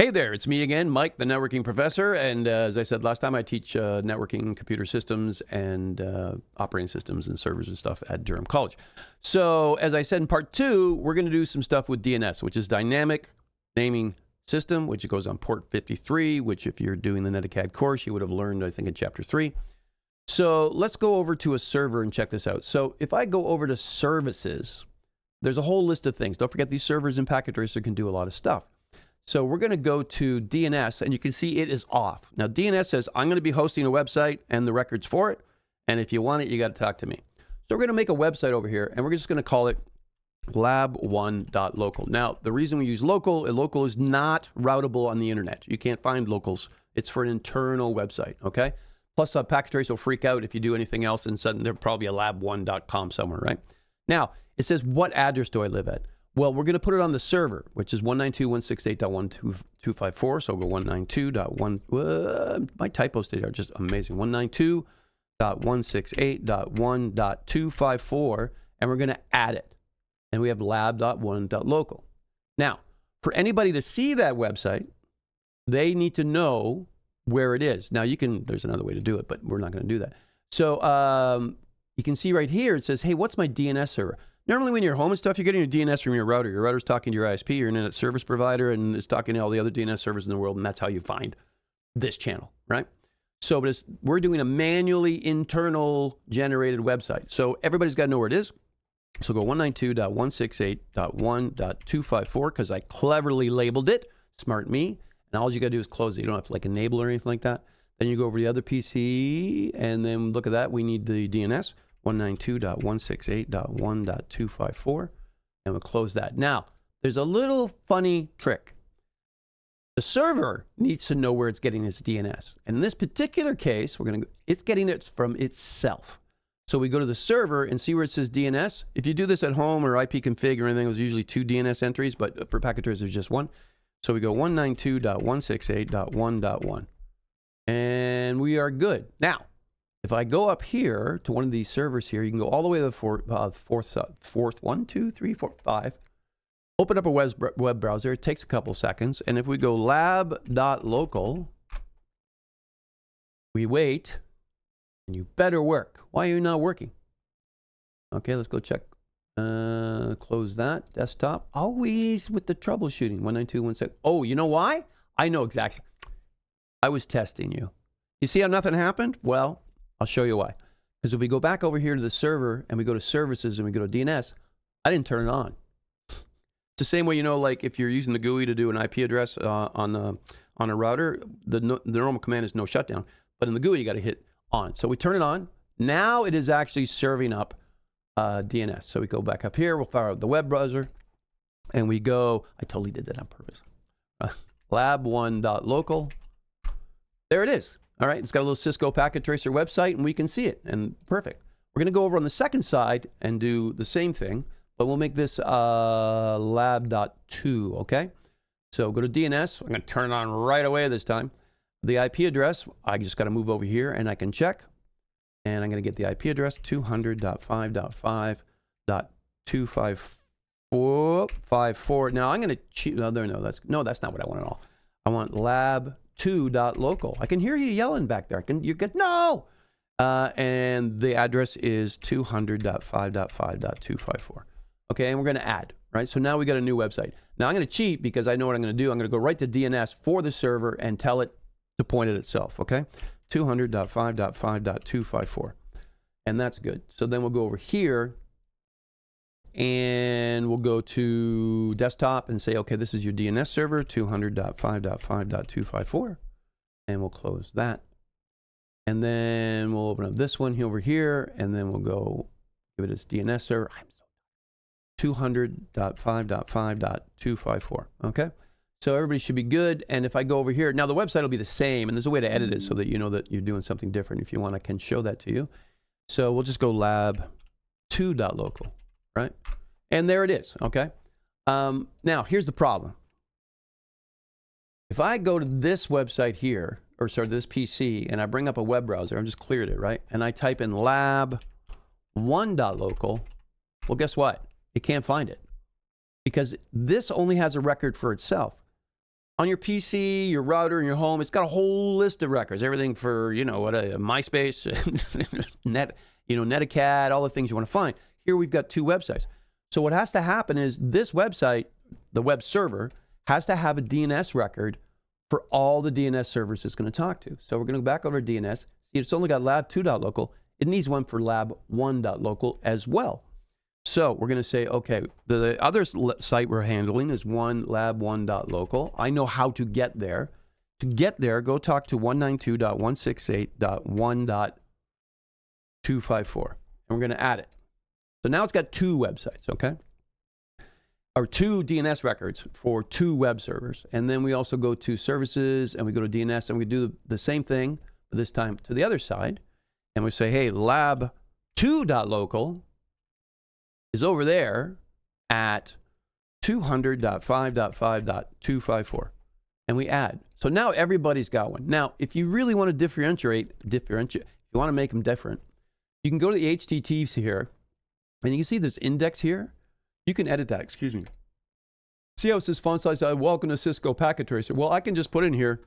Hey there, it's me again, Mike, the networking professor. And as I said last time, I teach networking, computer systems, and operating systems and servers and stuff at Durham College. So as I said in part 2, we're going to do some stuff with DNS, which is Dynamic Naming System, which goes on port 53, which if you're doing the Netacad course, you would have learned, I think, in chapter 3. So let's go over to a server and check this out. So if I go over to services, there's a whole list of things. Don't forget these servers and packet tracer can do a lot of stuff. So we're going to go to DNS, and you can see it is off. Now, DNS says, I'm going to be hosting a website and the records for it. And if you want it, you got to talk to me. So we're going to make a website over here, and we're just going to call it lab1.local. Now, the reason we use local is not routable on the internet. You can't find locals. It's for an internal website, okay? Plus, packet tracer will freak out if you do anything else, and suddenly there'll probably be a lab1.com somewhere, right? Now, it says, what address do I live at? Well, we're going to put it on the server, which is 192.168.1.254. So we'll go 192.1. My typos today are just amazing. 192.168.1.254. And we're going to add it. And we have lab.1.local. Now, for anybody to see that website, they need to know where it is. Now, there's another way to do it, but we're not going to do that. So you can see right here, it says, hey, what's my DNS server? Normally when you're home and stuff, you're getting your DNS from your router. Your router's talking to your ISP, your internet service provider, and it's talking to all the other DNS servers in the world, and that's how you find this channel, right? So but we're doing a manually internal generated website. So everybody's got to know where it is. So go 192.168.1.254 because I cleverly labeled it, smart me, and all you got to do is close it. You don't have to like enable or anything like that. Then you go over to the other PC, and then look at that. We need the DNS. 192.168.1.254, and we'll close that. Now, there's a little funny trick. The server needs to know where it's getting its DNS. And in this particular case, it's getting it from itself. So we go to the server and see where it says DNS. If you do this at home or ipconfig or anything, it was usually 2 DNS entries, but for packet tracer, there's just 1. So we go 192.168.1.1, and we are good. Now, if I go up here to one of these servers here, you can go all the way to the fourth 1, 2, 3, 4, 5. Open up a web browser. It takes a couple seconds. And if we go lab.local, we wait, and you better work. Why are you not working? Okay, let's go check. Close that. Desktop. Always with the troubleshooting. 192.168. Oh, you know why? I know exactly. I was testing you. You see how nothing happened? Well, I'll show you why. Because if we go back over here to the server and we go to services and we go to DNS, I didn't turn it on. It's the same way, like if you're using the GUI to do an IP address on a router, the normal command is no shutdown. But in the GUI, you got to hit on. So we turn it on. Now it is actually serving up DNS. So we go back up here. We'll fire up the web browser. And we go, I totally did that on purpose. Lab1.local. There it is. All right, it's got a little Cisco packet tracer website, and we can see it, and perfect. We're going to go over on the second side and do the same thing, but we'll make this lab.2, okay? So go to DNS. I'm going to turn it on right away this time. The IP address, I just got to move over here, and I can check. And I'm going to get the IP address, 200.5.5.254. Now, I'm going to cheat. No, that's not what I want at all. I want lab2.local. I can hear you yelling back there. You get no. And the address is 200.5.5.254. Okay, and we're going to add, right? So now we got a new website. Now I'm going to cheat because I know what I'm going to do. I'm going to go right to DNS for the server and tell it to point at itself, okay? 200.5.5.254. And that's good. So then we'll go over here and we'll go to desktop and say, okay, this is your DNS server, 200.5.5.254. And we'll close that. And then we'll open up this one over here, and then we'll go give it its DNS server. 200.5.5.254. Okay? So everybody should be good. And if I go over here, now the website will be the same, and there's a way to edit it so that you know that you're doing something different. If you want, I can show that to you. So we'll just go lab2.local, right? And there it is, okay? Now, here's the problem. If I go to this website here, or sorry, this PC, and I bring up a web browser, I've just cleared it, right? And I type in lab1.local, well, guess what? It can't find it. Because this only has a record for itself. On your PC, your router, and your home, it's got a whole list of records. Everything for, you know, what a MySpace, Netacad, all the things you want to find. Here we've got 2 websites. So what has to happen is this website, the web server, has to have a DNS record for all the DNS servers it's going to talk to. So we're going to go back over to DNS. See, it's only got lab2.local. It needs one for lab1.local as well. So we're going to say, okay, the other site we're handling is lab1.local. I know how to get there. To get there, go talk to 192.168.1.254. And we're going to add it. So now it's got 2 websites, okay? Or 2 DNS records for 2 web servers. And then we also go to services and we go to DNS and we do the same thing, but this time to the other side. And we say, hey, lab2.local is over there at 200.5.5.254. And we add. So now everybody's got one. Now, if you really want to differentiate, if you want to make them different, you can go to the HTTPs here, and you can see this index here. You can edit that, excuse me. See how it says font size, welcome to Cisco Packet Tracer. Well, I can just put in here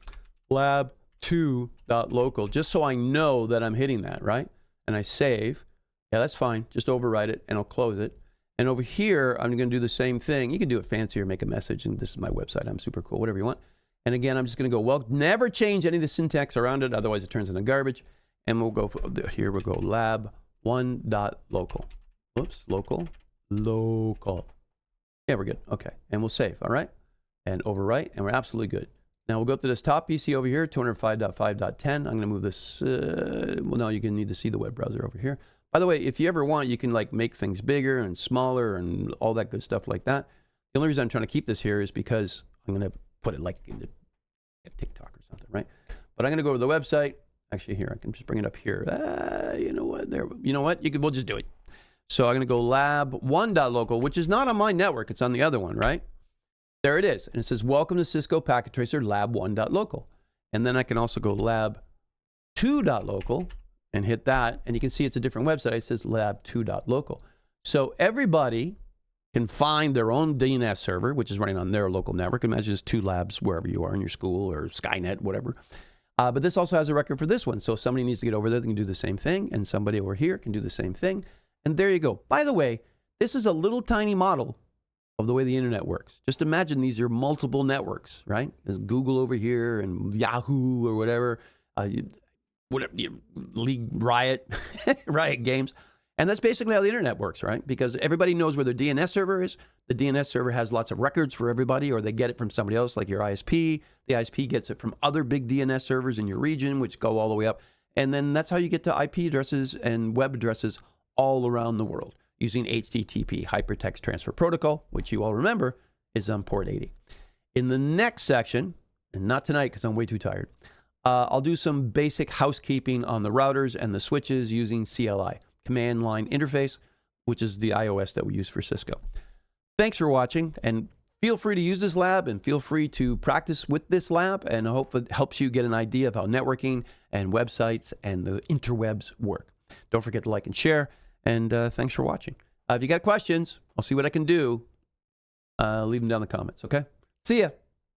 lab2.local, just so I know that I'm hitting that, right? And I save. Yeah, that's fine. Just overwrite it, and I'll close it. And over here, I'm going to do the same thing. You can do it fancier, make a message, and this is my website. I'm super cool, whatever you want. And again, I'm just going to go, well, never change any of the syntax around it, otherwise it turns into garbage. And we'll go, here we'll go lab1.local. Whoops, local. Yeah, we're good. Okay, and we'll save, all right? And overwrite, and we're absolutely good. Now we'll go up to this top PC over here, 205.5.10. I'm going to move this, well, no, you can need to see the web browser over here. By the way, if you ever want, you can like make things bigger and smaller and all that good stuff like that. The only reason I'm trying to keep this here is because I'm going to put it like into TikTok or something, right? But I'm going to go to the website. Actually, here, I can just bring it up here. You know what? There. You know what? We'll just do it. So I'm going to go lab1.local, which is not on my network. It's on the other one, right? There it is. And it says, welcome to Cisco Packet Tracer lab1.local. And then I can also go lab2.local and hit that. And you can see it's a different website. It says lab2.local. So everybody can find their own DNS server, which is running on their local network. Imagine just 2 labs wherever you are in your school or Skynet, whatever. But this also has a record for this one. So if somebody needs to get over there, they can do the same thing. And somebody over here can do the same thing. And there you go. By the way, this is a little tiny model of the way the internet works. Just imagine these are multiple networks, right? There's Google over here and Yahoo or whatever, League Riot, Riot Games. And that's basically how the internet works, right? Because everybody knows where their DNS server is. The DNS server has lots of records for everybody, or they get it from somebody else like your ISP. The ISP gets it from other big DNS servers in your region, which go all the way up. And then that's how you get to IP addresses and web addresses all around the world using HTTP, Hypertext Transfer Protocol, which you all remember is on port 80. In the next section, and not tonight because I'm way too tired, I'll do some basic housekeeping on the routers and the switches using CLI, Command Line Interface, which is the iOS that we use for Cisco. Thanks for watching, and feel free to use this lab and feel free to practice with this lab, and I hope it helps you get an idea of how networking and websites and the interwebs work. Don't forget to like and share. And thanks for watching. If you got questions, I'll see what I can do. Leave them down in the comments, okay? See ya.